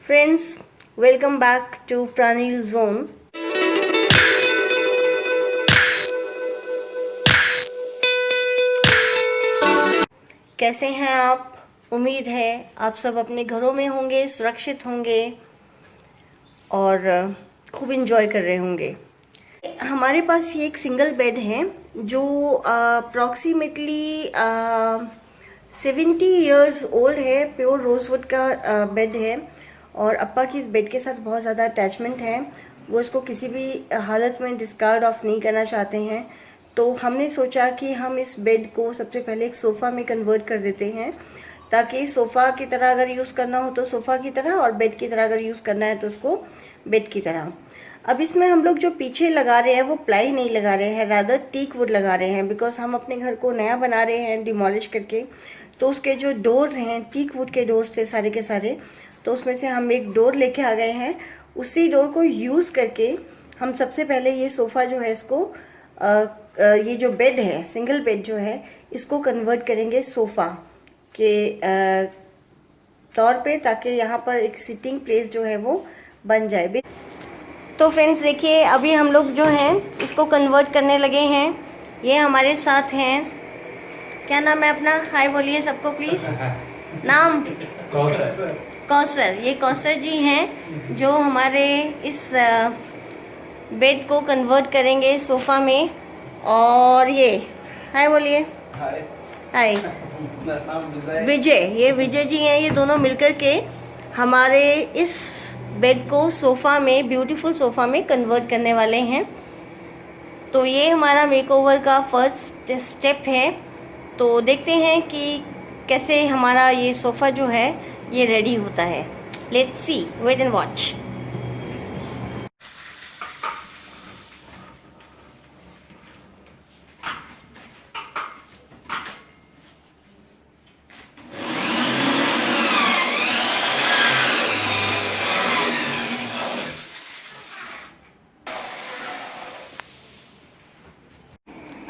Friends, welcome back to Pranil Zone. कैसे हैं आप? उम्मीद है आप सब अपने घरों में होंगे, सुरक्षित होंगे और खूब इंजॉय कर रहे होंगे। हमारे पास ये एक सिंगल बेड है जो अप्रॉक्सीमेटली 70 इयर्स ओल्ड है। प्योर रोजवुड का बेड है और अप्पा की इस बेड के साथ बहुत ज़्यादा अटैचमेंट है। वो इसको किसी भी हालत में डिस्कार्ड ऑफ नहीं करना चाहते हैं। तो हमने सोचा कि हम इस बेड को सबसे पहले एक सोफ़ा में कन्वर्ट कर देते हैं, ताकि सोफ़ा की तरह अगर यूज़ करना हो तो सोफ़ा की तरह, और बेड की तरह अगर यूज़ करना है तो उसको बेड की तरह। अब इसमें हम लोग जो पीछे लगा रहे हैं वो प्लाई नहीं लगा रहे हैं, रादर टीक वुड लगा रहे हैं, बिकॉज हम अपने घर को नया बना रहे हैं डिमोलिश करके। तो उसके जो डोर्स हैं टीक वुड के डोर्स थे सारे के सारे, तो उसमें से हम एक डोर लेके आ गए हैं। उसी डोर को यूज़ करके हम सबसे पहले ये सोफ़ा जो है इसको ये जो बेड है, सिंगल बेड जो है, इसको कन्वर्ट करेंगे सोफ़ा के तौर पे, ताकि यहाँ पर एक सिटिंग प्लेस जो है वो बन जाए। तो फ्रेंड्स देखिए, अभी हम लोग जो हैं इसको कन्वर्ट करने लगे हैं। ये हमारे साथ हैं, क्या नाम है अपना? हाय बोलिए सबको प्लीज। नाम? कौसर। ये कौसर जी हैं जो हमारे इस बेड को कन्वर्ट करेंगे सोफ़ा में। और ये हाय बोलिए। हाय। विजय, ये विजय जी हैं। ये दोनों मिलकर के हमारे इस बेड को सोफ़ा में, ब्यूटीफुल सोफ़ा में कन्वर्ट करने वाले हैं। तो ये हमारा मेकओवर का फर्स्ट स्टेप है। तो देखते हैं कि कैसे हमारा ये सोफ़ा जो है ये रेडी होता है। Let's see, wait and watch.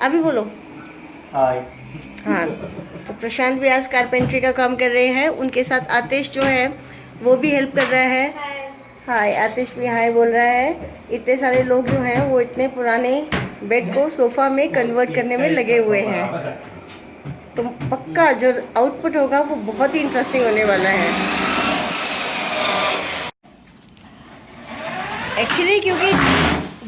अभी बोलो। हाय। हाँ, तो प्रशांत भी आज कारपेंट्री का काम कर रहे हैं। उनके साथ आतिश जो है वो भी हेल्प कर रहा है। हाय, आतिश भी हाय बोल रहा है। इतने सारे लोग जो हैं वो इतने पुराने बेड को सोफ़ा में कन्वर्ट करने में लगे हुए हैं। तो पक्का जो आउटपुट होगा वो बहुत ही इंटरेस्टिंग होने वाला है। एक्चुअली क्योंकि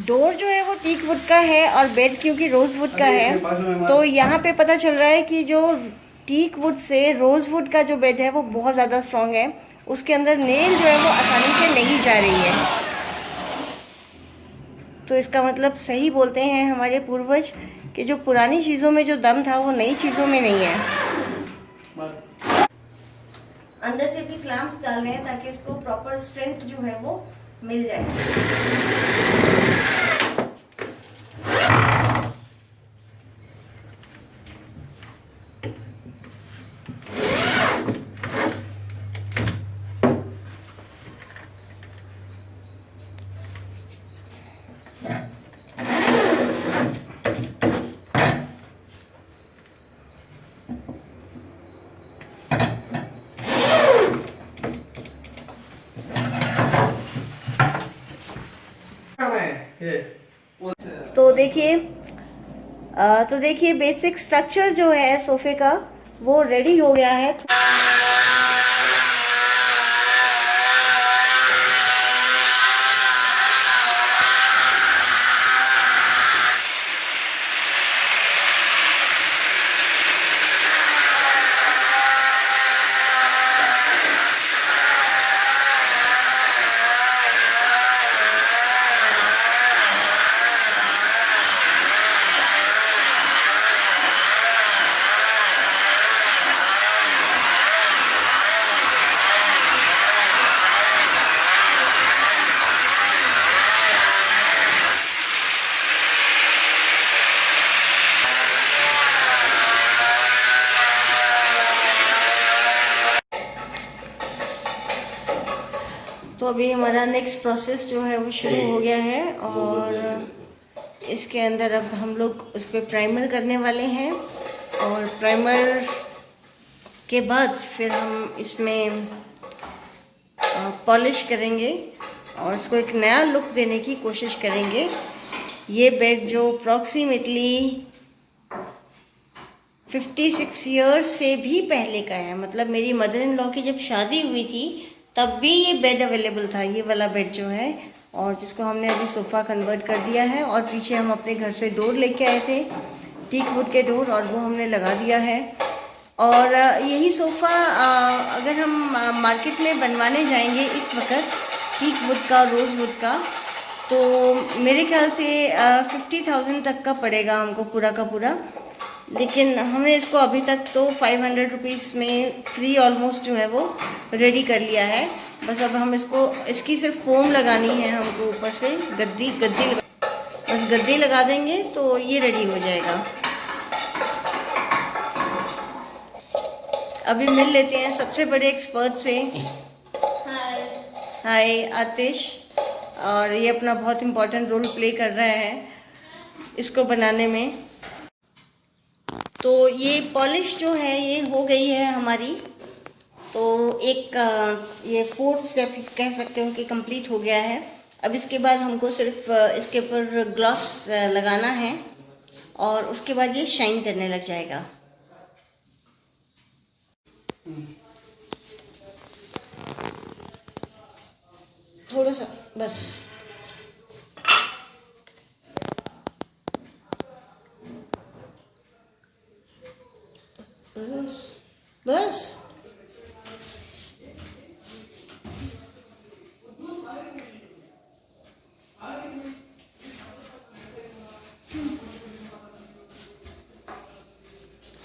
डोर जो है वो टीक वुड का है और बेड क्योंकि रोज वुड का है, तो यहाँ पे पता चल रहा है कि जो teak would say rose would का जो बेड है वो बहुत ज़्यादा स्ट्रॉन्ग है। उसके अंदर नेल जो है वो आसानी से नहीं जा रही है। तो इसका मतलब सही बोलते हैं हमारे पूर्वज कि जो पुरानी चीज़ों में जो दम था वो नई चीज़ों में नहीं है। अंदर से भी क्लैंप्स डाल रहे हैं ताकि उसको प्रॉपर स्ट्रेंथ जो है वो मिल जाए। तो देखिए बेसिक स्ट्रक्चर जो है सोफे का वो रेडी हो गया है। तो अभी हमारा नेक्स्ट प्रोसेस जो है वो शुरू हो गया है और इसके अंदर अब हम लोग उस पर प्राइमर करने वाले हैं। और प्राइमर के बाद फिर हम इसमें पॉलिश करेंगे और इसको एक नया लुक देने की कोशिश करेंगे। ये बेड जो अप्रॉक्सीमेटली 56 ईयर्स से भी पहले का है, मतलब मेरी मदर इन लॉ की जब शादी हुई थी तब भी ये बेड अवेलेबल था, ये वाला बेड जो है, और जिसको हमने अभी सोफ़ा कन्वर्ट कर दिया है। और पीछे हम अपने घर से डोर लेके आए थे, टीक वुड के डोर, और वो हमने लगा दिया है। और यही सोफ़ा अगर हम मार्केट में बनवाने जाएंगे इस वक्त टीक वुड का, रोज़ वुड का, तो मेरे ख्याल से 50,000 तक का पड़ेगा हमको पूरा का पूरा। लेकिन हमने इसको अभी तक तो 500 रुपीज़ में फ्री ऑलमोस्ट जो है वो रेडी कर लिया है। बस अब हम इसकी सिर्फ फोम लगानी है हमको, ऊपर से बस गद्दी लगा देंगे तो ये रेडी हो जाएगा। अभी मिल लेते हैं सबसे बड़े एक्सपर्ट से। हाय आतिश। और ये अपना बहुत इम्पोर्टेंट रोल प्ले कर रहा है इसको बनाने में। तो ये पॉलिश जो है ये हो गई है हमारी, तो एक ये फोर्थ स्टेप कह सकते हो कि कंप्लीट हो गया है। अब इसके बाद हमको सिर्फ इसके ऊपर ग्लॉस लगाना है और उसके बाद ये शाइन करने लग जाएगा। थोड़ा सा बस। बस बस।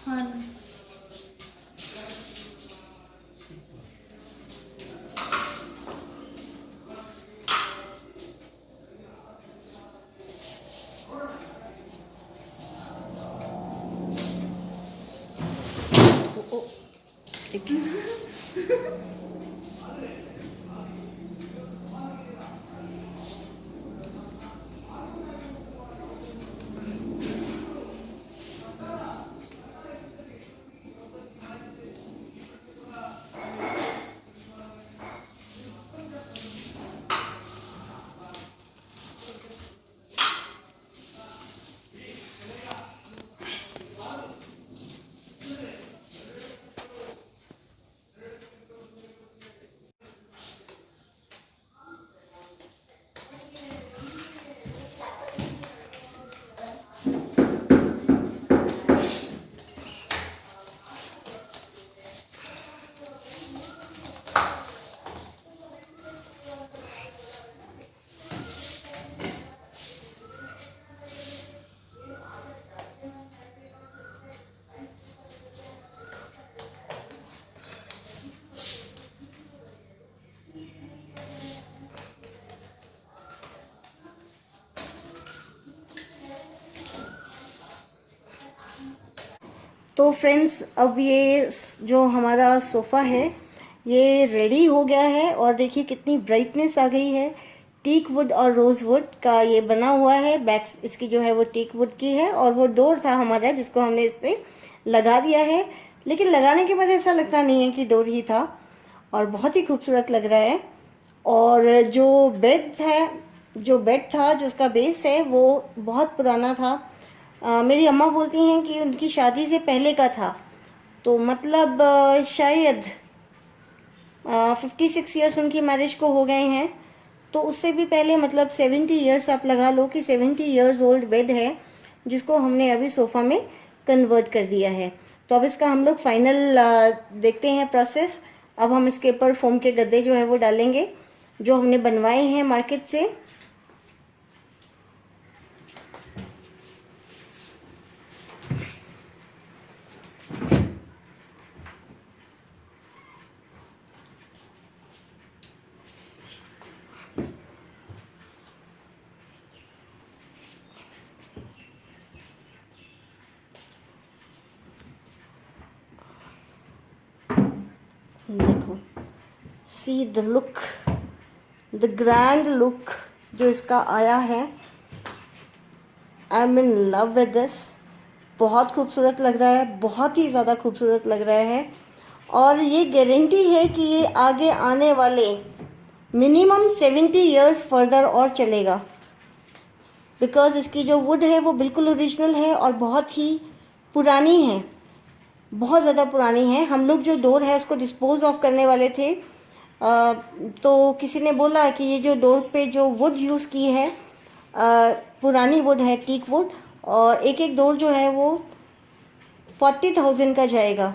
हाँ ठीक है। तो फ्रेंड्स, अब ये जो हमारा सोफ़ा है ये रेडी हो गया है और देखिए कितनी ब्राइटनेस आ गई है। टीक वुड और रोज़ वुड का ये बना हुआ है। बैक इसकी जो है वो टीक वुड की है और वो डोर था हमारा जिसको हमने इस पर लगा दिया है। लेकिन लगाने के बाद ऐसा लगता नहीं है कि डोर ही था, और बहुत ही खूबसूरत लग रहा है। और जो बेड था, जो उसका बेस है वो बहुत पुराना था। मेरी अम्मा बोलती हैं कि उनकी शादी से पहले का था, तो मतलब शायद 56 ईयर्स उनकी मैरिज को हो गए हैं, तो उससे भी पहले मतलब 70 ईयर्स आप लगा लो कि 70 ईयर्स ओल्ड बेड है जिसको हमने अभी सोफ़ा में कन्वर्ट कर दिया है। तो अब इसका हम लोग फाइनल देखते हैं प्रोसेस। अब हम इसके ऊपर फोम के गद्दे जो है वो डालेंगे जो हमने बनवाए हैं मार्केट से। देखो, see the look, the grand look जो इसका आया है। I am in love with this. बहुत खूबसूरत लग रहा है, बहुत ही ज़्यादा खूबसूरत लग रहा है। और ये गारंटी है कि ये आगे आने वाले मिनिमम 70 ईयर्स फर्दर और चलेगा, बिकॉज इसकी जो वुड है वो बिल्कुल ओरिजिनल है और बहुत ही पुरानी है, बहुत ज़्यादा पुरानी है। हम लोग जो डोर है उसको डिस्पोज ऑफ करने वाले थे, तो किसी ने बोला कि ये जो डोर पे जो वुड यूज़ की है पुरानी वुड है, टीक वुड, और एक एक डोर जो है वो 40,000 का जाएगा।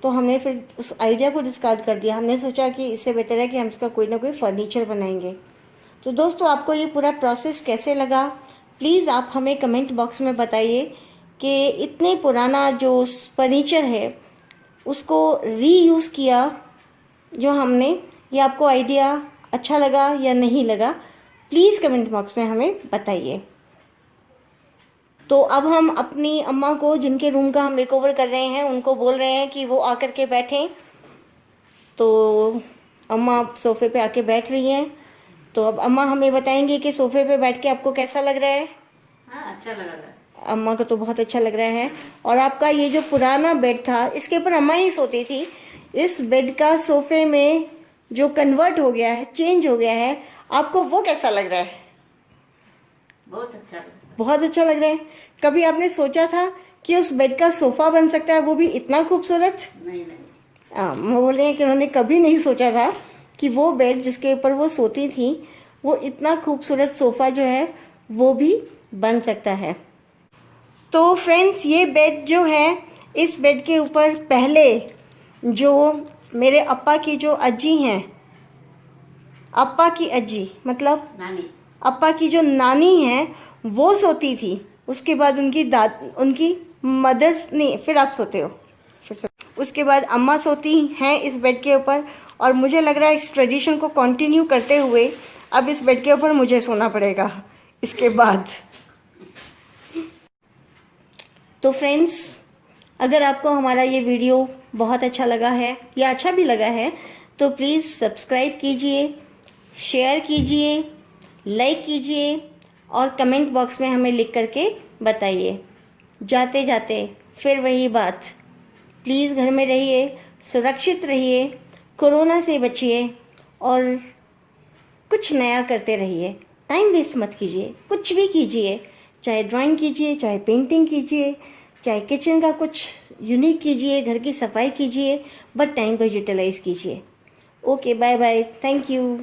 तो हमने फिर उस आइडिया को डिस्कार्ड कर दिया। हमने सोचा कि इससे बेहतर है कि हम इसका कोई ना कोई फर्नीचर बनाएंगे। तो दोस्तों, आपको ये पूरा प्रोसेस कैसे लगा, प्लीज़ आप हमें कमेंट बॉक्स में बताइए कि इतने पुराना जो फर्नीचर है उसको रीयूज़ किया जो हमने, ये आपको आइडिया अच्छा लगा या नहीं लगा, प्लीज़ कमेंट बॉक्स में हमें बताइए। तो अब हम अपनी अम्मा को, जिनके रूम का हम मेकओवर कर रहे हैं, उनको बोल रहे हैं कि वो आकर के बैठें। तो अम्मा सोफ़े पे आके बैठ रही हैं। तो अब अम्मा हमें बताएंगे कि सोफ़े पे बैठ के आपको कैसा लग रहा है। हाँ, अच्छा लग रहा है। अम्मा को तो बहुत अच्छा लग रहा है। और आपका ये जो पुराना बेड था, इसके ऊपर अम्मा ही सोती थी, इस बेड का सोफ़े में जो कन्वर्ट हो गया है, चेंज हो गया है, आपको वो कैसा लग रहा है? बहुत अच्छा लग रहा है। बहुत अच्छा लग रहा है। कभी आपने सोचा था कि उस बेड का सोफ़ा बन सकता है, वो भी इतना खूबसूरत? नहीं नहीं, मैं बोल रही हैं कि उन्होंने कभी नहीं सोचा था कि वो बेड जिसके ऊपर वो सोती थी, वो इतना खूबसूरत सोफ़ा जो है वो भी बन सकता है। तो फ्रेंड्स, ये बेड जो है, इस बेड के ऊपर पहले जो मेरे अप्पा की जो अज्जी हैं, अप्पा की अज्जी मतलब नानी। अप्पा की जो नानी है वो सोती थी। उसके बाद उनकी मदर्स, नहीं, फिर आप सोते हो, फिर से उसके बाद अम्मा सोती हैं इस बेड के ऊपर। और मुझे लग रहा है इस ट्रेडिशन को कंटिन्यू करते हुए अब इस बेड के ऊपर मुझे सोना पड़ेगा इसके बाद। तो फ्रेंड्स, अगर आपको हमारा ये वीडियो बहुत अच्छा लगा है या अच्छा भी लगा है तो प्लीज़ सब्सक्राइब कीजिए, शेयर कीजिए, लाइक कीजिए और कमेंट बॉक्स में हमें लिख करके बताइए। जाते जाते फिर वही बात, प्लीज़ घर में रहिए, सुरक्षित रहिए, कोरोना से बचिए और कुछ नया करते रहिए। टाइम वेस्ट मत कीजिए, कुछ भी कीजिए, चाहे ड्राइंग कीजिए, चाहे पेंटिंग कीजिए, चाहे किचन का कुछ यूनिक कीजिए, घर की सफाई कीजिए, बट टाइम को यूटिलाइज कीजिए। Okay, bye bye, thank you.